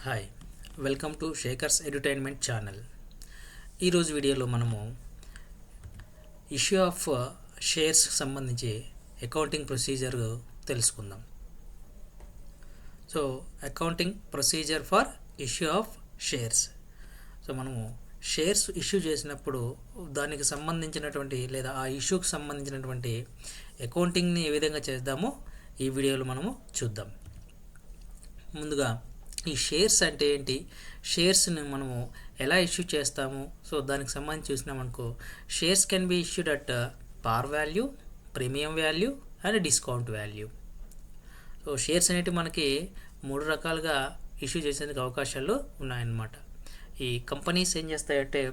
Hi, welcome to Shekhar's entertainment channel. ఈరోజు వీడియోలో మనము ఇష్యూ ఆఫ్ షేర్స్ సంబంధించి అకౌంటింగ్ ప్రొసీజర్ తెలుసుకుందాం. So accounting procedure for issue of shares. So మనము షేర్స్ ఇష్యూ చేసినప్పుడు దానికి సంబంధించినటువంటి లేదా ఆ ఇష్యూకి సంబంధించినటువంటి అకౌంటింగ్ని ఏ విధంగా చేద్దామో ఈ వీడియోలో మనము చూద్దాం. ముందుగా ఈ షేర్స్ అంటే ఏంటి, షేర్స్ని మనము ఎలా ఇష్యూ చేస్తాము, సో దానికి సంబంధించి చూసినామనుకో, shares can be issued at par value, premium value and discount value. So shares అనేవి మనకి మూడు రకాలుగా ఇష్యూ చేసేందుకు అవకాశాలు ఉన్నాయన్నమాట. ఈ కంపెనీస్ ఏం చేస్తాయంటే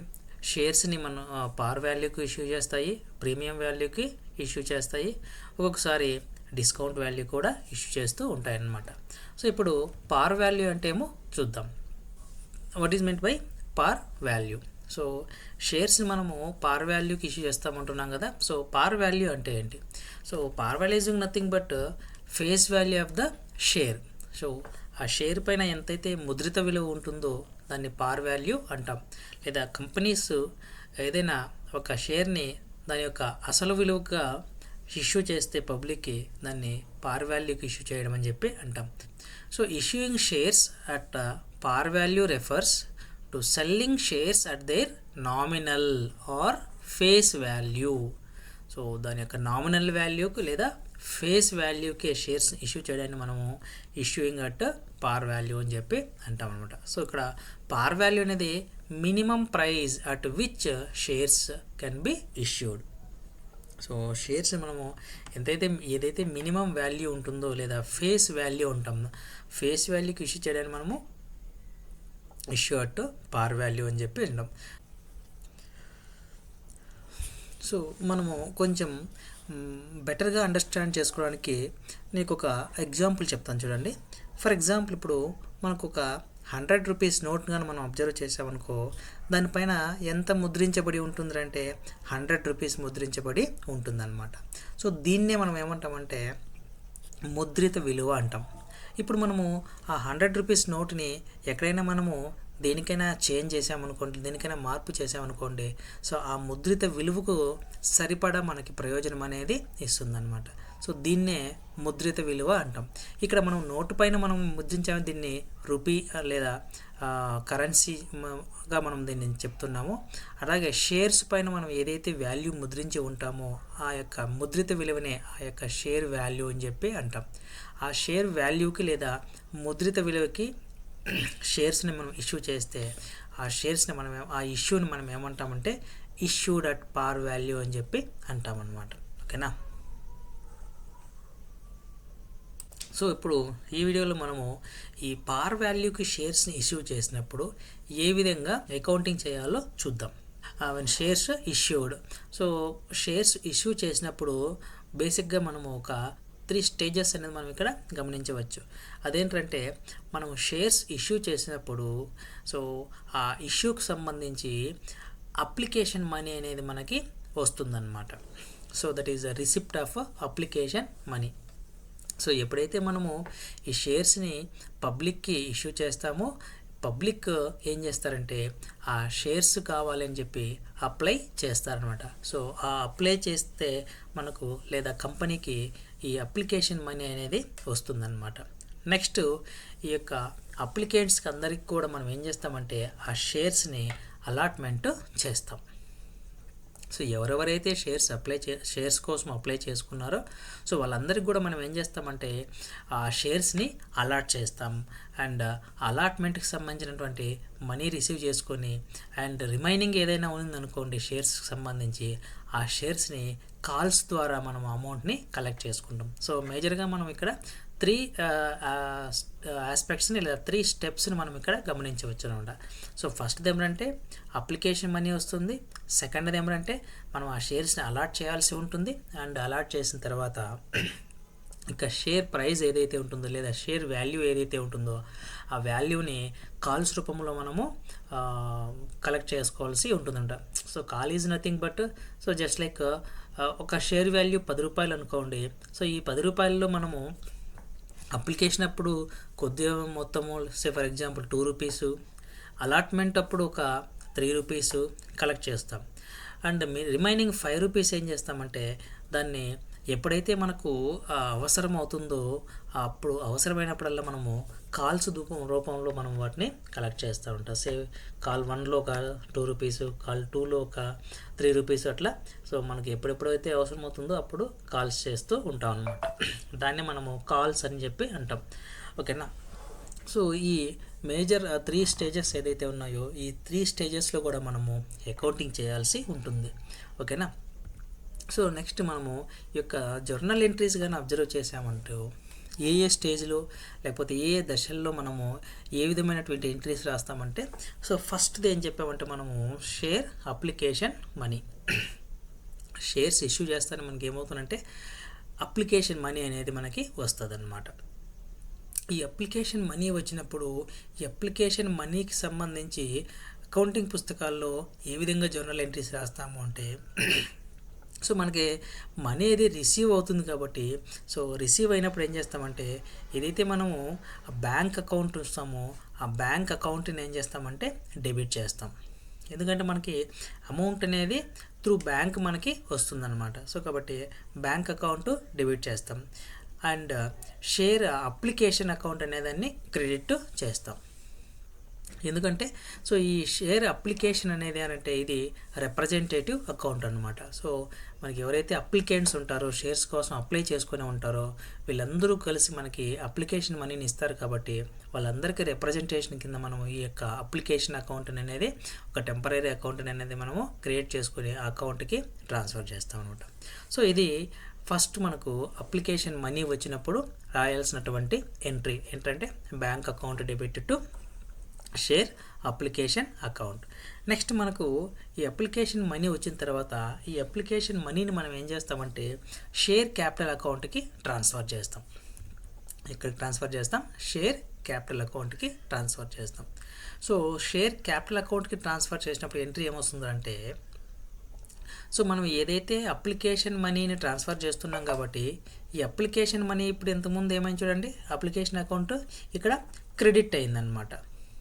షేర్స్ని మన పార్ వాల్యూకి ఇష్యూ చేస్తాయి, ప్రీమియం వాల్యూకి ఇష్యూ చేస్తాయి, ఒక్కొక్కసారి డిస్కౌంట్ వాల్యూ కూడా ఇష్యూ చేస్తూ ఉంటాయన్నమాట. సో ఇప్పుడు పార్ వాల్యూ అంటే ఏమో చూద్దాం. వాట్ ఈజ్ మెంట్ బై పార్ వాల్యూ? సో షేర్స్ని మనము పార్ వాల్యూకి ఇష్యూ చేస్తామంటున్నాం కదా. సో పార్ వాల్యూ అంటే ఏంటి? సో పార్ value is nothing but face value of the share. So ఆ షేర్ పైన ఎంతైతే ముద్రిత విలువ ఉంటుందో దాన్ని పార్ వాల్యూ అంటాం. లేదా కంపెనీస్ ఏదైనా ఒక షేర్ని దాని యొక్క అసలు విలువగా ఇష్యూ చేస్తే పబ్లిక్కి దాన్ని పార్ వాల్యూకి ఇష్యూ చేయడం అని చెప్పి అంటాం. So issuing shares at par value refers to selling shares at their nominal or face value. So దాని యొక్క నామినల్ వాల్యూకి లేదా ఫేస్ వాల్యూకి షేర్స్ ఇష్యూ చేయడాన్ని మనము ఇష్యూయింగ్ అట్ పార్ వాల్యూ అని చెప్పి అంటాం అనమాట. సో ఇక్కడ పార్ వాల్యూ అనేది minimum price at which shares can be issued. So shares మనము ఏదైతే మినిమం వాల్యూ ఉంటుందో లేదా ఫేస్ వాల్యూ ఉంటుందో ఫేస్ వాల్యూకి ఇష్యూ చేయడానికి మనము ఇష్యూ అట్ పార్ వాల్యూ అని చెప్పి అంటాం. సో మనము కొంచెం బెటర్గా అండర్స్టాండ్ చేసుకోవడానికి నీకు ఒక ఎగ్జాంపుల్ చెప్తాను చూడండి. ఫర్ ఎగ్జాంపుల్ ఇప్పుడు మనకు ఒక 100 రూపీస్ నోట్ కానీ మనం అబ్జర్వ్ చేసామనుకో, దానిపైన ఎంత ముద్రించబడి ఉంటుందంటే 100 రూపీస్ ముద్రించబడి ఉంటుందన్నమాట. సో దీన్నే మనం ఏమంటామంటే ముద్రిత విలువ అంటాం. ఇప్పుడు మనము ఆ 100 రూపీస్ నోట్ని ఎక్కడైనా మనము దేనికైనా చేంజ్ చేసామనుకోండి, దేనికైనా మార్పు చేసామనుకోండి, సో ఆ ముద్రిత విలువకు సరిపడా మనకి ప్రయోజనం అనేది ఇస్తుందన్నమాట. సో దీన్నే ముద్రిత విలువ అంటాం. ఇక్కడ మనం నోటు పైన మనం ముద్రించాము, దీన్ని రూపీ లేదా కరెన్సీగా మనం దీన్ని చెప్తున్నాము. అలాగే షేర్స్ పైన మనం ఏదైతే వాల్యూ ముద్రించి ఉంటామో ఆ యొక్క ముద్రిత విలువనే ఆ యొక్క షేర్ వాల్యూ అని చెప్పి అంటాం. ఆ షేర్ వాల్యూకి లేదా ముద్రిత విలువకి షేర్స్ని మనం ఇష్యూ చేస్తే ఆ ఇష్యూని మనం ఏమంటామంటే ఇష్యూడ్ అట్ పార్ వాల్యూ అని చెప్పి అంటామన్నమాట. ఓకేనా? సో ఇప్పుడు ఈ వీడియోలో మనము ఈ పార్ వాల్యూకి షేర్స్ని ఇష్యూ చేసినప్పుడు ఏ విధంగా అకౌంటింగ్ చేయాలో చూద్దాం. Shares issued. So shares issue చేసినప్పుడు బేసిక్గా మనము ఒక 3 స్టేజెస్ అనేది మనం ఇక్కడ గమనించవచ్చు. అదేంటంటే మనం షేర్స్ ఇష్యూ చేసినప్పుడు సో ఆ ఇష్యూకి సంబంధించి అప్లికేషన్ మనీ అనేది మనకి వస్తుందన్నమాట. So that is the receipt of application money. So ఎప్పుడైతే మనము ఈ షేర్స్ని పబ్లిక్కి ఇష్యూ చేస్తామో పబ్లిక్ ఏం చేస్తారంటే ఆ షేర్స్ కావాలని చెప్పి అప్లై చేస్తారనమాట. సో ఆ అప్లై చేస్తే మనకు లేదా కంపెనీకి ఈ అప్లికేషన్ మనీ అనేది వస్తుందన్నమాట. నెక్స్ట్ ఈ యొక్క అప్లికెంట్స్కి అందరికి కూడా మనం ఏం చేస్తామంటే ఆ షేర్స్ని అలాట్మెంట్ చేస్తాం. సో ఎవరెవరైతే షేర్స్ కోసం అప్లై చేసుకున్నారో సో వాళ్ళందరికీ కూడా మనం ఏం చేస్తామంటే ఆ షేర్స్ని అలాట్ చేస్తాం. అండ్ అలాట్మెంట్కి సంబంధించినటువంటి మనీ రిసీవ్ చేసుకొని అండ్ రిమైనింగ్ ఏదైనా ఉందనుకోండి షేర్స్కి సంబంధించి ఆ షేర్స్ని కాల్స్ ద్వారా మనం అమౌంట్ని కలెక్ట్ చేసుకుంటాం. సో మేజర్గా మనం ఇక్కడ 3 ఆస్పెక్ట్స్ని లేదా 3 స్టెప్స్ని మనం ఇక్కడ గమనించవచ్చు అనమాట. సో ఫస్ట్ది ఏమంటే అప్లికేషన్ మనీ వస్తుంది. సెకండ్ది ఏమంటే మనం ఆ షేర్స్ని అలాట్ చేయాల్సి ఉంటుంది. అండ్ అలాట్ చేసిన తర్వాత ఇంకా షేర్ ప్రైస్ ఏదైతే ఉంటుందో లేదా షేర్ వాల్యూ ఏదైతే ఉంటుందో ఆ వాల్యూని కాల్స్ రూపంలో మనము కలెక్ట్ చేసుకోవాల్సి ఉంటుందంట. So call is nothing but so just like ఒక షేర్ వాల్యూ 10 రూపాయలు అనుకోండి. సో ఈ 10 రూపాయల్లో మనము అప్లికేషన్ అప్పుడు కొద్దిగా మొత్తము ఫర్ ఎగ్జాంపుల్ 2 రూపీసు, అలాట్మెంట్ అప్పుడు ఒక 3 రూపీసు కలెక్ట్ చేస్తాం. అండ్ రిమైనింగ్ 5 రూపీస్ ఏం చేస్తామంటే దాన్ని ఎప్పుడైతే మనకు అవసరం అవుతుందో అప్పుడు అవసరమైనప్పుడల్లా మనము కాల్స్ రూపంలో మనం వాటిని కలెక్ట్ చేస్తూ ఉంటాం. కాల్ 1లో ఒక 2 రూపీసు, కాల్ 2లో ఒక 3 రూపీస్ అట్లా. సో మనకి ఎప్పుడెప్పుడైతే అవసరం అవుతుందో అప్పుడు కాల్స్ చేస్తూ ఉంటాం అన్నమాట. దాన్ని మనము కాల్స్ అని చెప్పి అంటాం. ఓకేనా. సో ఈ మేజర్ 3 స్టేజెస్ ఏదైతే ఉన్నాయో ఈ 3 స్టేజెస్లో కూడా మనము అకౌంటింగ్ చేయాల్సి ఉంటుంది. ఓకేనా. సో నెక్స్ట్ మనము ఈ యొక్క జర్నల్ ఎంట్రీస్ కానీ అబ్జర్వ్ చేసామంటూ ఏ స్టేజ్లో లేకపోతే ఏ దశల్లో మనము ఏ విధమైనటువంటి ఎంట్రీస్ రాస్తామంటే, సో ఫస్ట్ది ఏం చెప్పామంటే మనము share application money. Shares issue చేస్తానే మనకి ఏమవుతుందంటే అప్లికేషన్ మనీ అనేది మనకి వస్తుంది అన్నమాట. ఈ అప్లికేషన్ మనీ వచ్చినప్పుడు ఈ అప్లికేషన్ మనీకి సంబంధించి అకౌంటింగ్ పుస్తకాల్లో ఏ విధంగా జర్నల్ ఎంట్రీస్ రాస్తాము అంటే, సో మనకి మనీ అది రిసీవ్ అవుతుంది కాబట్టి, సో రిసీవ్ అయినప్పుడు ఏం చేస్తామంటే ఏదైతే మనము బ్యాంక్ అకౌంట్ ఇస్తామో ఆ బ్యాంక్ అకౌంట్ని ఏం చేస్తామంటే డెబిట్ చేస్తాం. ఎందుకంటే మనకి అమౌంట్ అనేది త్రూ బ్యాంక్ మనకి వస్తుందన్నమాట. సో కాబట్టి బ్యాంక్ అకౌంట్ డెబిట్ చేస్తాం. అండ్ షేర్ అప్లికేషన్ అకౌంట్ అనేదాన్ని క్రెడిట్ చేస్తాం. ఎందుకంటే సో ఈ షేర్ అప్లికేషన్ అనేది అంటే ఇది రిప్రజెంటేటివ్ అకౌంట్ అనమాట. సో మనకి ఎవరైతే అప్లికెంట్స్ ఉంటారో, షేర్స్ కోసం అప్లై చేసుకుని ఉంటారో వీళ్ళందరూ కలిసి మనకి అప్లికేషన్ మనీని ఇస్తారు కాబట్టి వాళ్ళందరికీ రిప్రజెంటేషన్ కింద మనము ఈ యొక్క అప్లికేషన్ అకౌంట్ అనేది ఒక టెంపరీ అకౌంట్ అనేది మనము క్రియేట్ చేసుకుని ఆ అకౌంట్కి ట్రాన్స్ఫర్ చేస్తాం అనమాట. సో ఇది ఫస్ట్ మనకు అప్లికేషన్ మనీ వచ్చినప్పుడు రాయాల్సినటువంటి ఎంట్రీ ఏంటంటే bank account debit to share application account. Next మనకు ఈ అప్లికేషన్ మనీ వచ్చిన తర్వాత ఈ అప్లికేషన్ మనీని మనం ఏం చేస్తామంటే షేర్ క్యాపిటల్ అకౌంట్కి ట్రాన్స్ఫర్ చేస్తాం. ఇక్కడ ట్రాన్స్ఫర్ చేస్తాం, షేర్ క్యాపిటల్ అకౌంట్కి ట్రాన్స్ఫర్ చేస్తాం. సో షేర్ క్యాపిటల్ అకౌంట్కి ట్రాన్స్ఫర్ చేసినప్పుడు ఎంట్రీ ఏమొస్తుందంటే, సో మనం ఏదైతే అప్లికేషన్ మనీని ట్రాన్స్ఫర్ చేస్తున్నాం కాబట్టి ఈ అప్లికేషన్ మనీ ఇప్పుడు ఇంతకుముందు ఏమైంది చూడండి, అప్లికేషన్ అకౌంట్ ఇక్కడ క్రెడిట్ అయిందనమాట.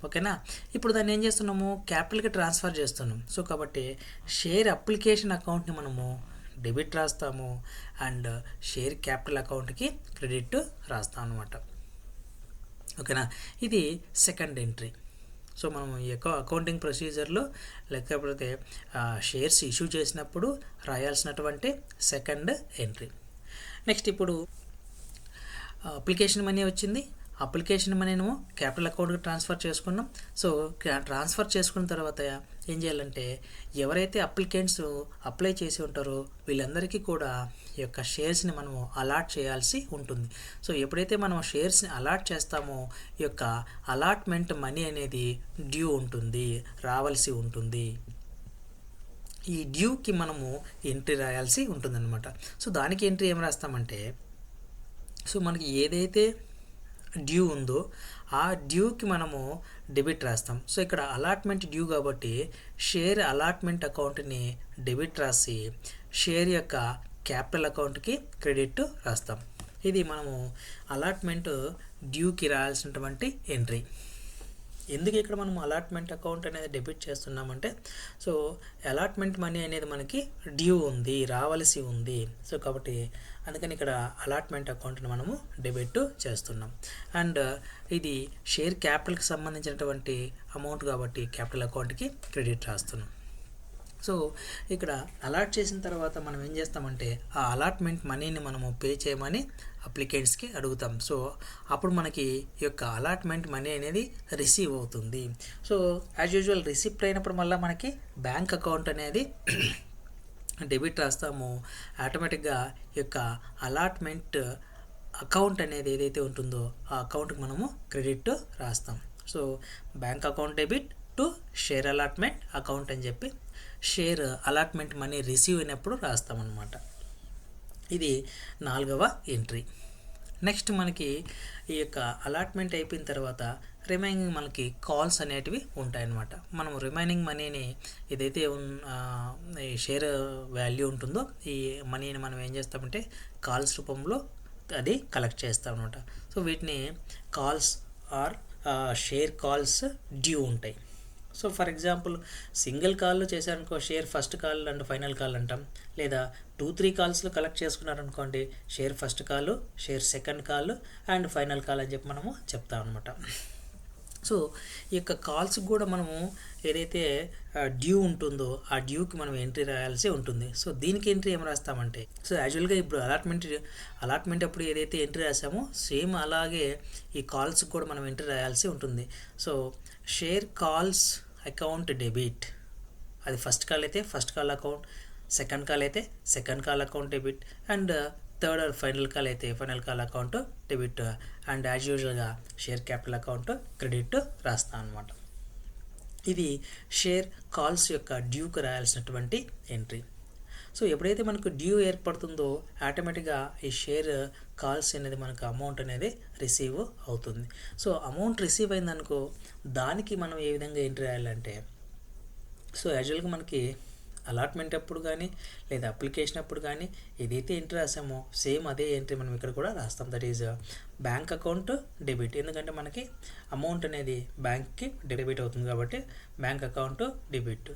ఓకేనా. ఇప్పుడు దాన్ని ఏం చేస్తున్నాము క్యాపిటల్కి ట్రాన్స్ఫర్ చేస్తున్నాం. సో కాబట్టి షేర్ అప్లికేషన్ అకౌంట్ని మనము డెబిట్ రాస్తాము అండ్ షేర్ క్యాపిటల్ అకౌంట్కి క్రెడిట్ రాస్తాం అనమాట. ఓకేనా. ఇది సెకండ్ ఎంట్రీ. సో మనం ఈ యొక్క అకౌంటింగ్ ప్రొసీజర్లో లేకపోతే షేర్స్ ఇష్యూ చేసినప్పుడు రాయాల్సినటువంటి సెకండ్ ఎంట్రీ. నెక్స్ట్ ఇప్పుడు అప్లికేషన్ మనీ వచ్చింది, అప్లికేషన్ మనీను క్యాపిటల్ అకౌంట్కి ట్రాన్స్ఫర్ చేసుకున్నాం. సో ట్రాన్స్ఫర్ చేసుకున్న తర్వాత ఏం చేయాలంటే ఎవరైతే అప్లికెంట్స్ అప్లై చేసి ఉంటారో వీళ్ళందరికీ కూడా ఈ యొక్క షేర్స్ని మనము అలాట్ చేయాల్సి ఉంటుంది. సో ఎప్పుడైతే మనం షేర్స్ని అలాట్ చేస్తామో ఈ యొక్క అలాట్మెంట్ మనీ అనేది డ్యూ ఉంటుంది, రావాల్సి ఉంటుంది. ఈ డ్యూకి మనము ఎంట్రీ రాయాల్సి ఉంటుందన్నమాట. సో దానికి ఎంట్రీ ఏం రాస్తామంటే, సో మనకి ఏదైతే డ్యూ ఉందో ఆ డ్యూకి మనము డెబిట్ రాస్తాం. సో ఇక్కడ అలాట్మెంట్ డ్యూ కాబట్టి షేర్ అలాట్మెంట్ అకౌంట్ని డెబిట్ రాసి షేర్ యొక్క క్యాపిటల్ అకౌంట్కి క్రెడిట్ రాస్తాం. ఇది మనము అలాట్మెంట్ డ్యూకి రాయాల్సినటువంటి ఎంట్రీ. ఎందుకు ఇక్కడ మనం అలాట్మెంట్ అకౌంట్ అనేది డెబిట్ చేస్తున్నామంటే, సో అలాట్మెంట్ మనీ అనేది మనకి డ్యూ ఉంది, రావాల్సి ఉంది. సో కాబట్టి అందుకని ఇక్కడ అలాట్మెంట్ అకౌంట్ని మనము డెబిట్ చేస్తున్నాం. అండ్ ఇది షేర్ క్యాపిటల్కి సంబంధించినటువంటి అమౌంట్ కాబట్టి క్యాపిటల్ అకౌంట్కి క్రెడిట్ రాస్తున్నాం. సో ఇక్కడ అలాట్ చేసిన తర్వాత మనం ఏం చేస్తామంటే ఆ అలాట్మెంట్ మనీని మనము పే చేయమని అప్లికెంట్స్కి అడుగుతాం. సో అప్పుడు మనకి ఈ యొక్క అలాట్మెంట్ మనీ అనేది రిసీవ్ అవుతుంది. సో యాజ్ యూజువల్ రిసిప్ట్ అయినప్పుడు మళ్ళీ మనకి బ్యాంక్ అకౌంట్ అనేది డెబిట్ రాస్తాము. ఆటోమేటిక్గా ఈ యొక్క అలాట్మెంట్ అకౌంట్ అనేది ఏదైతే ఉంటుందో ఆ అకౌంట్కి మనము క్రెడిట్ రాస్తాం. So bank account debit to share allotment account అని చెప్పి షేర్ అలాట్మెంట్ మనీ రిసీవ్ అయినప్పుడు రాస్తామన్నమాట. ఇది 4వ ఎంట్రీ. నెక్స్ట్ మనకి ఈ యొక్క అలాట్మెంట్ అయిపోయిన తర్వాత రిమైనింగ్ మనకి కాల్స్ అనేటివి ఉంటాయన్నమాట. మనం రిమైనింగ్ మనీని ఏదైతే ఈ షేర్ వాల్యూ ఉంటుందో ఈ మనీని మనం ఏం చేస్తామంటే కాల్స్ రూపంలో అది కలెక్ట్ చేస్తాం అనమాట. సో వీటిని calls or share calls due ఉంటాయి. సో ఫర్ ఎగ్జాంపుల్ సింగిల్ కాల్లో చేశారనుకో share first call and final call అంటాం. లేదా 2-3 కాల్స్లో కలెక్ట్ చేసుకున్నారనుకోండి share first call, share second call and final call అని చెప్పి మనము చెప్తాం అనమాట. సో ఈ యొక్క కాల్స్కి కూడా మనము ఏదైతే డ్యూ ఉంటుందో ఆ డ్యూకి మనం ఎంట్రీ రాయాల్సి ఉంటుంది. సో దీనికి ఎంట్రీ ఏం రాస్తామంటే, సో యాజువల్గా ఇప్పుడు అలాట్మెంట్ అప్పుడు ఏదైతే ఎంట్రీ రాసామో సేమ్ అలాగే ఈ కాల్స్కి కూడా మనం ఎంట్రీ రాయాల్సి ఉంటుంది. So share calls account debit, అది ఫస్ట్ కాల్ అయితే first call account, second call అయితే second call account debit, and third or final call అయితే final call account debit, and as యూజువల్గా షేర్ క్యాపిటల్ అకౌంట్ క్రెడిట్ రాస్తాం అనమాట. ఇది share calls యొక్క డ్యూకి రాయాల్సినటువంటి entry. So ఎప్పుడైతే మనకు డ్యూ ఏర్పడుతుందో ఆటోమేటిక్గా ఈ షేర్ కాల్స్ అనేది మనకు అమౌంట్ అనేది రిసీవ్ అవుతుంది. సో అమౌంట్ రిసీవ్ అయిందనుకో దానికి మనం ఏ విధంగా ఎంట్రీ రాయాలంటే, సో యాజువల్గా మనకి అలాట్మెంట్ అప్పుడు కానీ లేదా అప్లికేషన్ అప్పుడు కానీ ఏదైతే ఎంట్రీ రాసామో సేమ్ అదే ఎంట్రీ మనం ఇక్కడ కూడా రాస్తాం. That is bank account debit, ఎందుకంటే మనకి అమౌంట్ అనేది బ్యాంక్కి డెబిట్ అవుతుంది కాబట్టి బ్యాంక్ అకౌంట్ డెబిట్,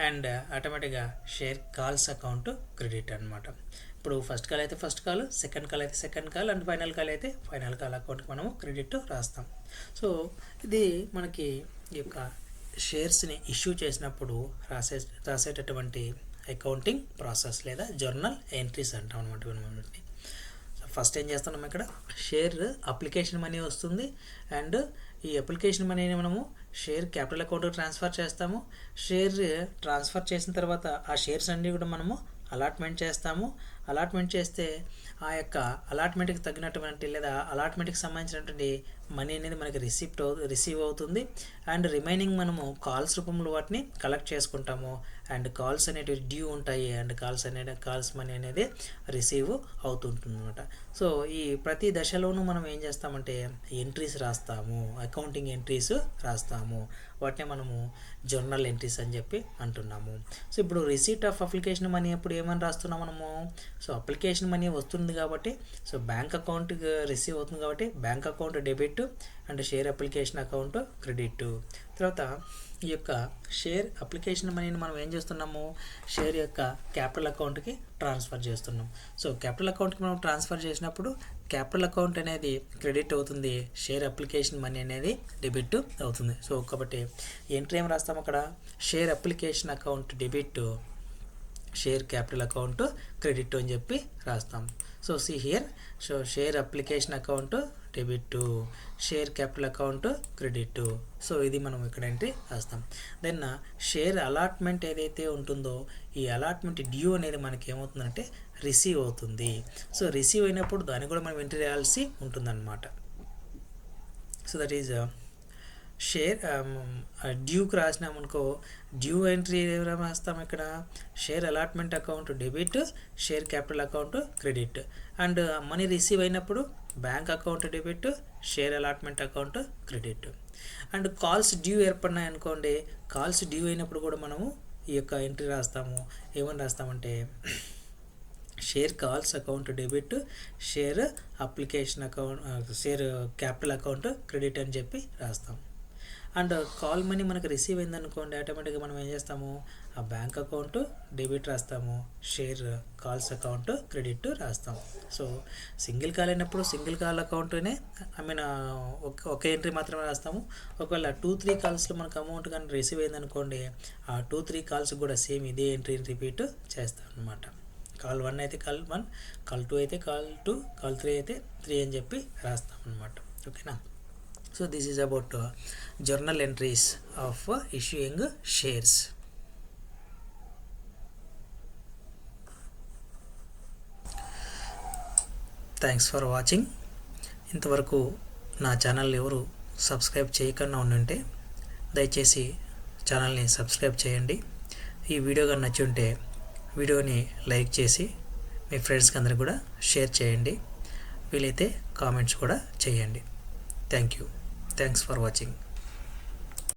అండ్ ఆటోమేటిక్గా షేర్ కాల్స్ అకౌంట్ క్రెడిట్ అనమాట. ఇప్పుడు ఫస్ట్ కాల్ అయితే ఫస్ట్ కాల్, సెకండ్ కాల్ అయితే second call, and final call అయితే ఫైనల్ కాల్ అకౌంట్కి మనము క్రెడిట్ రాస్తాం. సో ఇది మనకి ఈ యొక్క షేర్స్ని ఇష్యూ చేసినప్పుడు రాసేటటువంటి అకౌంటింగ్ ప్రాసెస్ లేదా జర్నల్ ఎంట్రీస్ అంటాం అనమాట. సో ఫస్ట్ ఏం చేస్తున్నాం, ఇక్కడ షేర్ అప్లికేషన్ మనీ వస్తుంది, అండ్ ఈ అప్లికేషన్ మనీని మనము షేర్ క్యాపిటల్ అకౌంట్కి ట్రాన్స్ఫర్ చేస్తాము. షేర్ ట్రాన్స్ఫర్ చేసిన తర్వాత ఆ షేర్స్ అన్నీ కూడా మనము అలాట్మెంట్ చేస్తాము. అలాట్మెంట్ చేస్తే ఆ యొక్క అలాట్మెంట్కి తగినటువంటి లేదా అలాట్మెంట్కి సంబంధించినటువంటి మనీ అనేది మనకి రిసీవ్ అవుతుంది. అండ్ రిమైనింగ్ మనము కాల్స్ రూపంలో వాటిని కలెక్ట్ చేసుకుంటాము, అండ్ కాల్స్ అనేటివి డ్యూ ఉంటాయి, అండ్ కాల్స్ మనీ అనేది రిసీవ్ అవుతుంటుంది అనమాట. సో ఈ ప్రతి దశలోనూ మనం ఏం చేస్తామంటే ఎంట్రీస్ రాస్తాము, అకౌంటింగ్ ఎంట్రీస్ రాస్తాము. వాటిని మనము జర్నల్ ఎంట్రీస్ అని చెప్పి అంటున్నాము. సో ఇప్పుడు రిసీట్ ఆఫ్ అప్లికేషన్ మనీ అప్పుడు ఏమని రాస్తున్నాం మనము, సో అప్లికేషన్ మనీ వస్తుంది కాబట్టి సో బ్యాంక్ అకౌంట్కి రిసీవ్ అవుతుంది కాబట్టి bank account debit and share application account credit. తర్వాత ఈ యొక్క షేర్ అప్లికేషన్ మనీని మనం ఏం చేస్తున్నాము, షేర్ యొక్క క్యాపిటల్ అకౌంట్కి ట్రాన్స్ఫర్ చేస్తున్నాం. సో క్యాపిటల్ అకౌంట్కి మనం ట్రాన్స్ఫర్ చేసినప్పుడు క్యాపిటల్ అకౌంట్ అనేది క్రెడిట్ అవుతుంది, షేర్ అప్లికేషన్ మనీ అనేది డెబిట్ అవుతుంది. సో కాబట్టి ఎంట్రీ ఏం రాస్తాం అక్కడ, share application account debit, share capital account credit అని చెప్పి రాస్తాం. So see here, so share application account debit, share capital account credit. So ఇది మనం ఇక్కడ ఎంట్రీ రాస్తాం. దెన్ షేర్ అలాట్మెంట్ ఏదైతే ఉంటుందో ఈ అలాట్మెంట్ డ్యూ అనేది మనకి ఏమవుతుందంటే రిసీవ్ అవుతుంది. సో రిసీవ్ అయినప్పుడు దాన్ని కూడా మనం ఎంట్రీ రాయాల్సి ఉంటుందన్నమాట. సో దట్ ఈజ్ షేర్ డ్యూకి రాసినామనుకో డ్యూ ఎంట్రీ ఏమైనా రాస్తాం ఇక్కడ, share allotment account debit, share capital account credit, and money receive అయినప్పుడు bank account debit, share allotment account credit. And calls due ఏర్పడినాయి అనుకోండి, కాల్స్ డ్యూ అయినప్పుడు కూడా మనము ఈ యొక్క ఎంట్రీ రాస్తాము. ఏమని రాస్తామంటే share calls account debit, share application account, share capital account credit అని చెప్పి రాస్తాం. అండ్ కాల్ మనీ మనకు రిసీవ్ అయిందనుకోండి ఆటోమేటిక్గా మనం ఏం చేస్తాము, ఆ బ్యాంక్ అకౌంట్ డెబిట్ రాస్తాము, షేర్ కాల్స్ అకౌంట్ క్రెడిట్ రాస్తాం. సో సింగిల్ కాల్ అయినప్పుడు సింగిల్ కాల్ అకౌంట్నే ఒక ఎంట్రీ మాత్రమే రాస్తాము. ఒకవేళ 2-3 కాల్స్లో మనకు అమౌంట్ కానీ రిసీవ్ అయిందనుకోండి ఆ 2-3 కాల్స్ కూడా సేమ్ ఇదే ఎంట్రీ రిపీట్ చేస్తాం అనమాట. కాల్ 1 అయితే కాల్ 1, కాల్ 2 అయితే కాల్ 2, కాల్ 3 అయితే 3 అని చెప్పి రాస్తాం అనమాట. ఓకేనా. So this is about journal entries of issuing shares. Thanks for watching. ఇంతవరకు నా ఛానల్ ఎవరు సబ్స్క్రైబ్ చేయకుండా ఉంటే దయచేసి ఛానల్ని సబ్స్క్రైబ్ చేయండి. ఈ వీడియో కానీ నచ్చి ఉంటే వీడియోని లైక్ చేసి మీ ఫ్రెండ్స్కి అందరికీ కూడా షేర్ చేయండి. వీలైతే కామెంట్స్ కూడా చేయండి. Thank you. Thanks for watching.